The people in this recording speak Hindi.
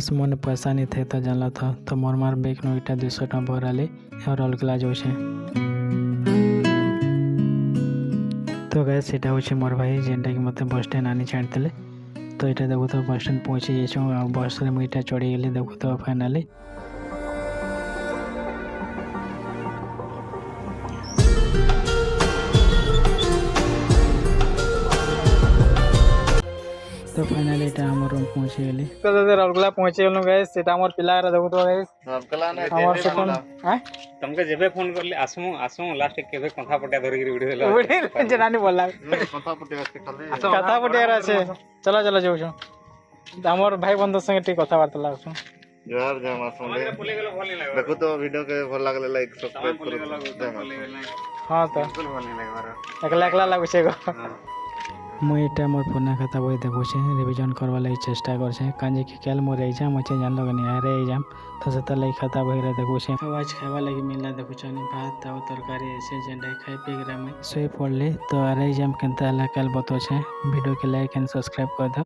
फ्रेंड्स मन पैसा नहीं थे तो जानला था तो मोर मार बेक नो इटा 200 टका भराले और अलगला जाउछे। तो गाइस सेटा होचे मोर भाई जेनटा कि मते बस स्टैंड आनी छाड़तले। तो इटा देखो तो बस स्टैंड पहुंची जाइछो आ बस रे मु इटा चढ़ी गेली देखो तो फाइनली। तो फाइनली इटा हमर रूम पहुंची गेली। तो रौलकला पहुंची गेलु गाइस सेटा हमर पिला रे देखो तो गाइस रौलकला ना हमर सपन हैं तुमके जेबे फोन करले आसमु लास्ट केबे कथा पटिया धरि गिरी वीडियो जे नानी बोलला कथा पटिया खाली कथा पटिया আছে चला चला जाउ छ हमर भाई बंधु संगे ठीक कथा वार्ता लागछु। जोहार जय मां सुंदे देखो तो वीडियो के भल लागले लाइक सब्सक्राइब करो। हां तो बिल्कुल भल नहीं लागबार एकला एकला लागुछे गो मुई एटा मोर पुना खाता बई देखुछे रिवीजन करवा लागि चेष्टा करछे कांजे कि केल मोर एग्जाम अछि जानलो गनी आरे एग्जाम तो सेता लागि खाता बई रे देखुछे। आज खावा लागि मिलला देखुछे नि भात और तरकारी एसे जेंडा खाइ पी ग्राम सोई पड़ले। तो आरे एग्जाम केनता हला केल बतो छे वीडियो के लाइक एंड सब्सक्राइब कर दो।